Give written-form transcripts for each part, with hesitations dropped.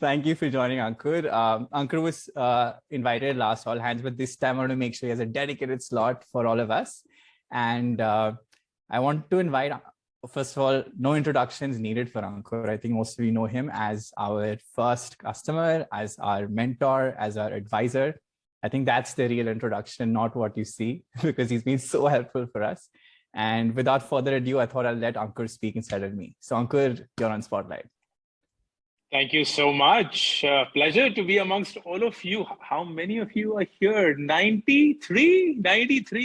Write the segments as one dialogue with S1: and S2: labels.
S1: Thank you for joining, Ankur. Ankur was invited last all hands, but this time I want to make sure he has a dedicated slot for all of us. And I want to invite, first of all, no introductions needed for Ankur. I think most of you know him as our first customer, as our mentor, as our advisor. I think that's the real introduction, not what you see, because he's been so helpful for us. And without further ado, I thought I'll let Ankur speak instead of me. So Ankur, you're on spotlight.
S2: Thank you so much. Pleasure to be amongst all of you. How many of you are here? 93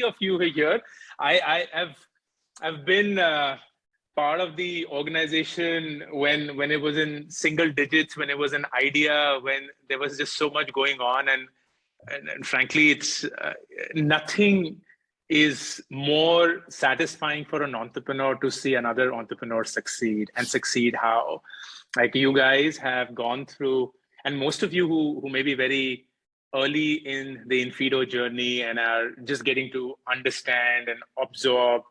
S2: of you are here. I've been part of the organization when it was in single digits, when it was an idea, when there was just so much going on, and frankly, it's nothing is more satisfying for an entrepreneur to see another entrepreneur succeed, and succeed how. Like you guys have gone through, and most of you who may be very early in the inFeedo journey and are just getting to understand and absorb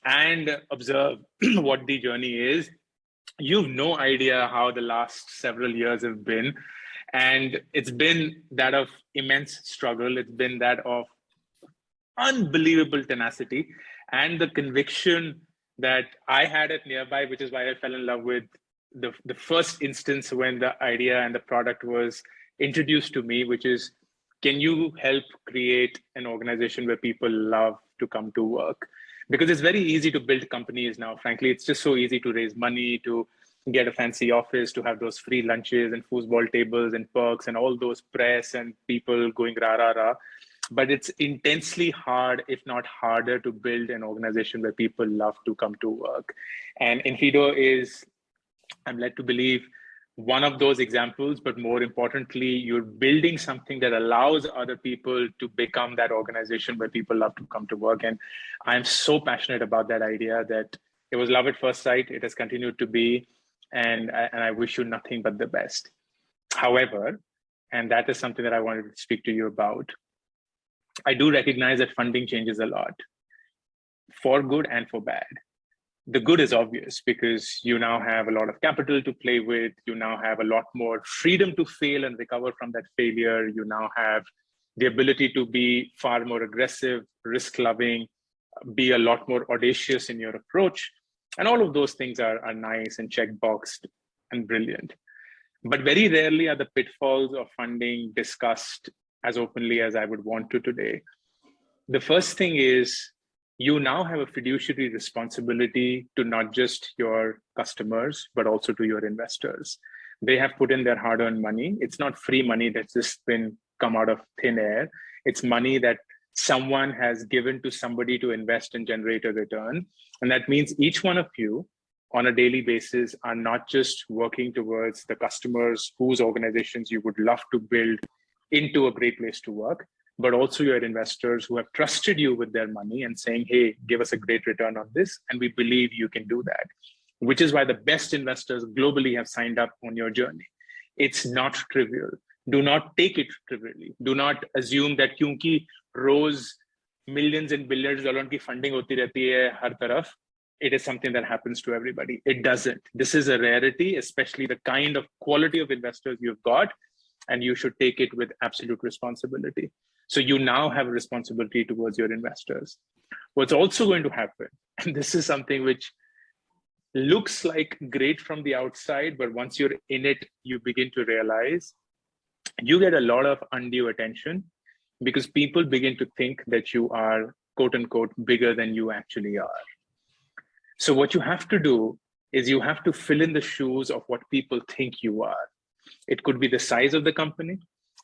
S2: and observe what the journey is, you've no idea how the last several years have been. And it's been that of immense struggle. It's been that of unbelievable tenacity and the conviction that I had at Nearby, which is why I fell in love with the first instance when the idea and the product was introduced to me, which is, can you help create an organization where people love to come to work? Because it's very easy to build companies now. Frankly, it's just so easy to raise money, to get a fancy office, to have those free lunches and foosball tables and perks and all those press and people going rah, rah, rah. But it's intensely hard, if not harder, to build an organization where people love to come to work. And inFeedo is, I'm led to believe, one of those examples, but more importantly, you're building something that allows other people to become that organization where people love to come to work. And I'm so passionate about that idea that it was love at first sight. It has continued to be, and I wish you nothing but the best. However, and that is something that I wanted to speak to you about, I do recognize that funding changes a lot, for good and for bad. The good is obvious because you now have a lot of capital to play with. You now have a lot more freedom to fail and recover from that failure. You now have the ability to be far more aggressive, risk-loving, be a lot more audacious in your approach. And all of those things are nice and check-boxed and brilliant. But very rarely are the pitfalls of funding discussed as openly as I would want to today. The first thing is, you now have a fiduciary responsibility to not just your customers, but also to your investors. They have put in their hard-earned money. It's not free money that's just been come out of thin air. It's money that someone has given to somebody to invest and generate a return. And that means each one of you on a daily basis are not just working towards the customers whose organizations you would love to build into a great place to work, but also your investors who have trusted you with their money and saying, hey, give us a great return on this, and we believe you can do that, which is why the best investors globally have signed up on your journey. It's not trivial. Do not take it trivially. Do not assume that kyunki roz millions and billions dollars ki funding hoti rehti hai har taraf, it is something that happens to everybody. It doesn't. This is a rarity, especially the kind of quality of investors you've got, and you should take it with absolute responsibility. So you now have a responsibility towards your investors. What's also going to happen, and this is something which looks like great from the outside, but once you're in it, you begin to realize you get a lot of undue attention because people begin to think that you are, quote unquote, bigger than you actually are. So what you have to do is you have to fill in the shoes of what people think you are. It could be the size of the company.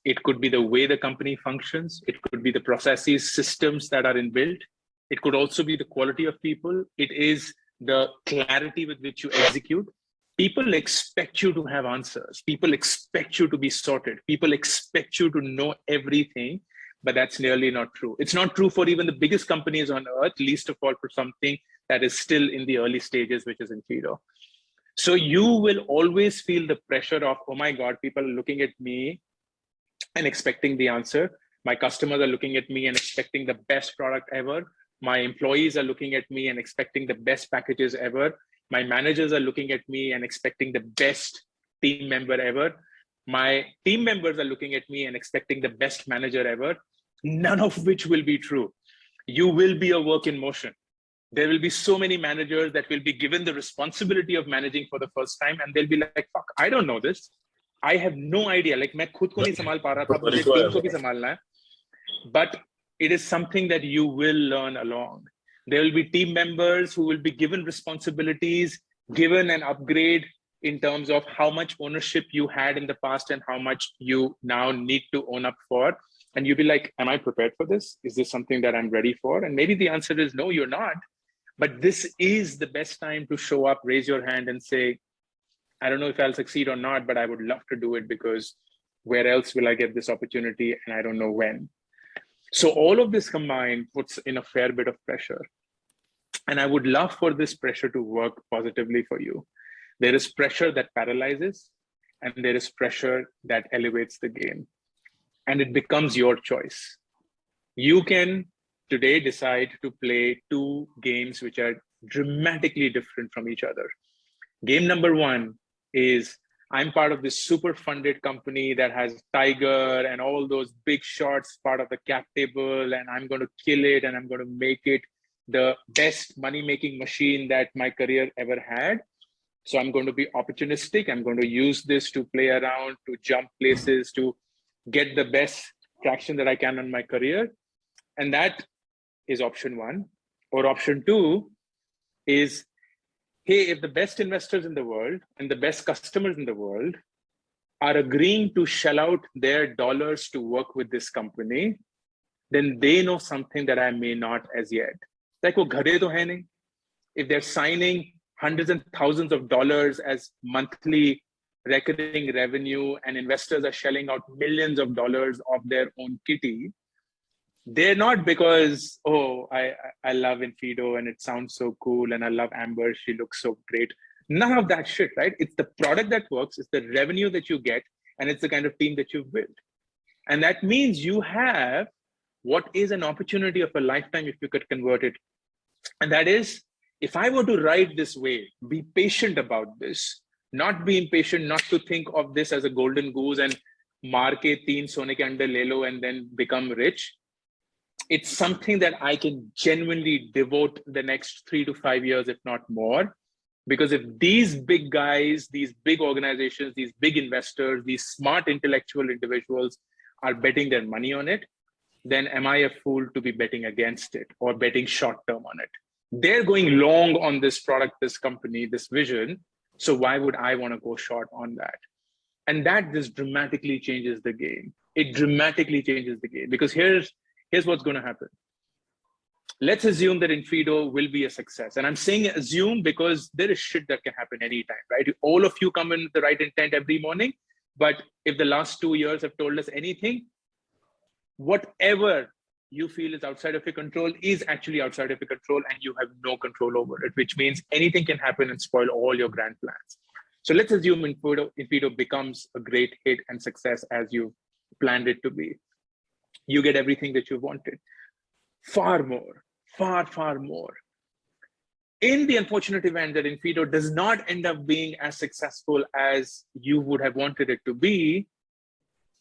S2: It could be the way the company functions. It could be the processes, systems that are inbuilt. It could also be the quality of people. It is the clarity with which you execute. People expect you to have answers. People expect you to be sorted. People expect you to know everything, but that's nearly not true. It's not true for even the biggest companies on earth, least of all for something that is still in the early stages, which is inFeedo. So you will always feel the pressure of, oh my God, people are looking at me and expecting the answer. My customers are looking at me and expecting the best product ever. My employees are looking at me and expecting the best packages ever. My managers are looking at me and expecting the best team member ever. My team members are looking at me and expecting the best manager ever, none of which will be true. You will be a work in motion. There will be so many managers that will be given the responsibility of managing for the first time, and they'll be like, fuck, I don't know this. I have no idea. Like, मैं खुद को नहीं संभाल पा रहा था, मुझे team को भी संभालना है. But it is something that you will learn along. There will be team members who will be given responsibilities, given an upgrade in terms of how much ownership you had in the past and how much you now need to own up for. And you'll be like, am I prepared for this? Is this something that I'm ready for? And maybe the answer is no, you're not. But this is the best time to show up, raise your hand and say, I don't know if I'll succeed or not, but I would love to do it, because where else will I get this opportunity? And I don't know when. So all of this combined puts in a fair bit of pressure. And I would love for this pressure to work positively for you. There is pressure that paralyzes, and there is pressure that elevates the game. And it becomes your choice. You can today decide to play two games which are dramatically different from each other. Game number one is, I'm part of this super funded company that has Tiger and all those big shots, part of the cap table, and I'm going to kill it and I'm going to make it the best money-making machine that my career ever had. So I'm going to be opportunistic. I'm going to use this to play around, to jump places, to get the best traction that I can on my career. And that is option one. Or option two is, hey, if the best investors in the world and the best customers in the world are agreeing to shell out their dollars to work with this company, then they know something that I may not as yet. Like, wo ghare to hai nahi. If they're signing hundreds and thousands of dollars as monthly recurring revenue, and investors are shelling out millions of dollars of their own kitty, they're not because, oh, I love inFeedo and it sounds so cool, and I love Amber, she looks so great. None of that shit, right? It's the product that works, it's the revenue that you get, and it's the kind of team that you've built. And that means you have what is an opportunity of a lifetime if you could convert it. And that is, if I were to ride this wave, be patient about this, not be impatient, not to think of this as a golden goose and maar ke teen sone ke ande le lo and then become rich. It's something that I can genuinely devote the next 3 to 5 years, if not more. Because if these big guys, these big organizations, these big investors, these smart intellectual individuals are betting their money on it, then am I a fool to be betting against it or betting short term on it? They're going long on this product, this company, this vision. So why would I want to go short on that? And that just dramatically changes the game. It dramatically changes the game, because here's what's going to happen. Let's assume that inFeedo will be a success. And I'm saying assume because there is shit that can happen anytime, right? All of you come in with the right intent every morning. But if the last 2 years have told us anything, whatever you feel is outside of your control is actually outside of your control, and you have no control over it, which means anything can happen and spoil all your grand plans. So let's assume inFeedo becomes a great hit and success as you planned it to be. You get everything that you wanted. Far more, far more. In the unfortunate event that inFeedo does not end up being as successful as you would have wanted it to be,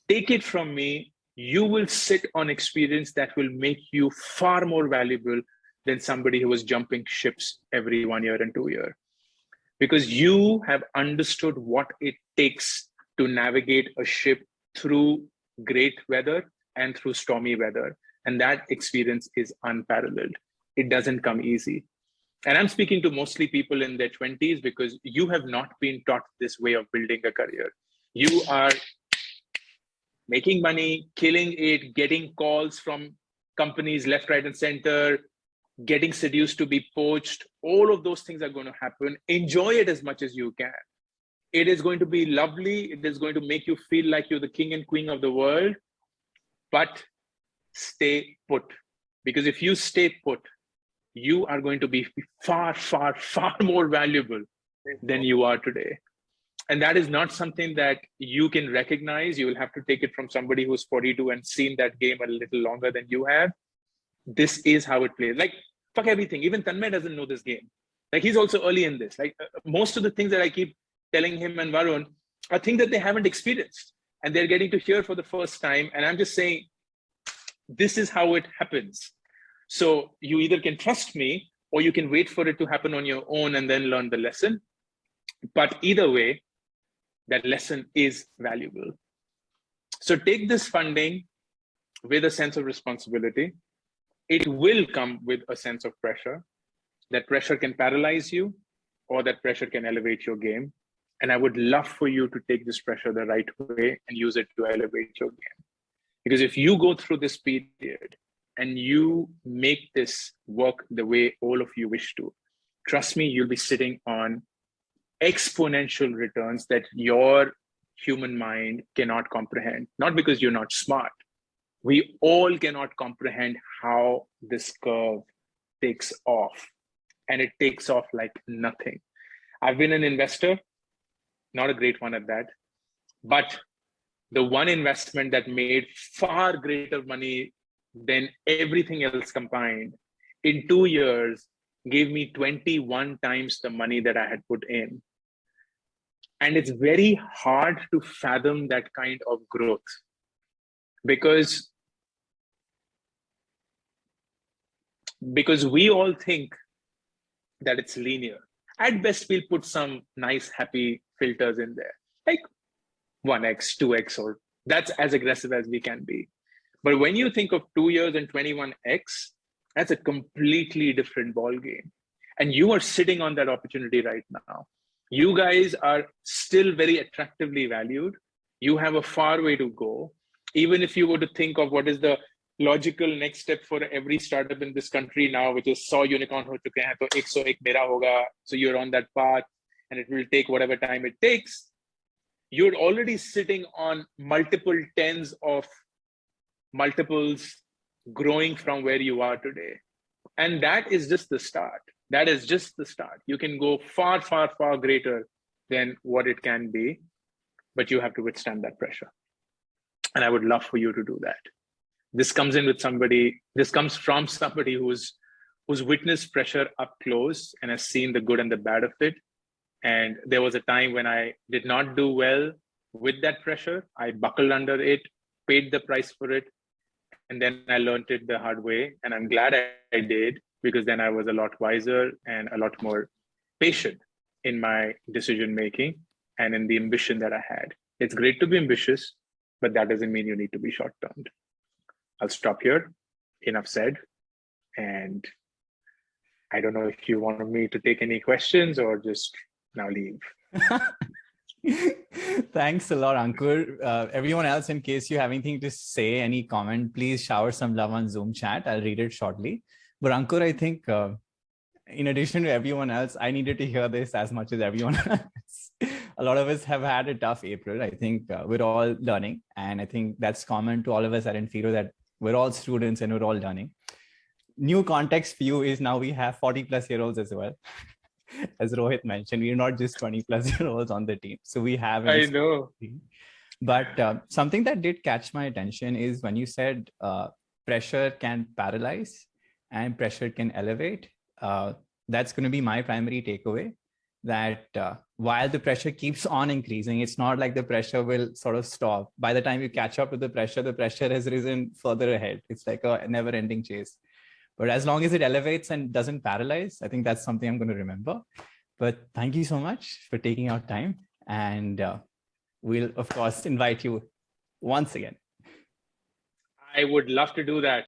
S2: take it from me, you will sit on experience that will make you far more valuable than somebody who was jumping ships every 1 year and 2 years. Because you have understood what it takes to navigate a ship through great weather and through stormy weather. And that experience is unparalleled. It doesn't come easy. And I'm speaking to mostly people in their 20s, because you have not been taught this way of building a career. You are making money, killing it, getting calls from companies left, right, and center, getting seduced to be poached. All of those things are going to happen. Enjoy it as much as you can. It is going to be lovely. It is going to make you feel like you're the king and queen of the world, but stay put. Because if you stay put, you are going to be far more valuable than you are today. And that is not something that you can recognize. You will have to take it from somebody who's 42 and seen that game a little longer than you have. This is how it plays. Like, fuck everything. Even Tanmay doesn't know this game. Like, he's also early in this. Like, most of the things that I keep telling him and Varun are things that they haven't experienced. and they're getting to hear for the first time. And I'm just saying, this is how it happens. So you either can trust me or you can wait for it to happen on your own and then learn the lesson. But either way, that lesson is valuable. So take this funding with a sense of responsibility. It will come with a sense of pressure. That pressure can paralyze you, or that pressure can elevate your game. And I would love for you to take this pressure the right way and use it to elevate your game. Because if you go through this period and you make this work the way all of you wish to, trust me, you'll be sitting on exponential returns that your human mind cannot comprehend. Not because you're not smart. We all cannot comprehend how this curve takes off. And it takes off like nothing. I've been an investor, not a great one at that, but the one investment that made far greater money than everything else combined in 2 years gave me 21 times the money that I had put in. And it's very hard to fathom that kind of growth because we all think that it's linear. At best, we'll put some nice, happy filters in there, like 1x, 2x, or that's as aggressive as we can be. But when you think of 2 years and 21x, that's a completely different ball game. And you are sitting on that opportunity right now. You guys are still very attractively valued. You have a far way to go. Even if you were to think of what is the logical next step for every startup in this country now, which is 100 unicorn ho chuke hain, to 101 mera hoga. So you're on that path and it will take whatever time it takes. You're already sitting on multiple tens of multiples growing from where you are today. And that is just the start. That is just the start. You can go far, far, far greater than what it can be, but you have to withstand that pressure. And I would love for you to do that. This comes from somebody who's witnessed pressure up close and has seen the good and the bad of it. And there was a time when I did not do well with that pressure. I buckled under it, paid the price for it, and then I learned it the hard way. And I'm glad I did, because then I was a lot wiser and a lot more patient in my decision making and in the ambition that I had. It's great to be ambitious, but that doesn't mean you need to be short-termed. I'll stop here. Enough said. And I don't know if you want me to take any questions or just now leave.
S1: Thanks a lot, Ankur. Everyone else, in case you have anything to say, any comment, please shower some love on Zoom chat. I'll read it shortly. But Ankur, I think in addition to everyone else, I needed to hear this as much as everyone else. A lot of us have had a tough April. I think we're all learning. And I think that's common to all of us at inFeedo, that we're all students and we're all learning. New context for you is now we have 40-plus-year-olds as well. As Rohit mentioned, we're not just 20-plus-year-olds on the team. So we have.
S2: I know.
S1: But something that did catch my attention is when you said pressure can paralyze and pressure can elevate. That's going to be my primary takeaway, that while the pressure keeps on increasing, it's not like the pressure will sort of stop. By the time you catch up with the pressure has risen further ahead. It's like a never-ending chase. But as long as it elevates and doesn't paralyze, I think that's something I'm going to remember. But thank you so much for taking out time. And we'll, of course, invite you once again.
S2: I would love to do that.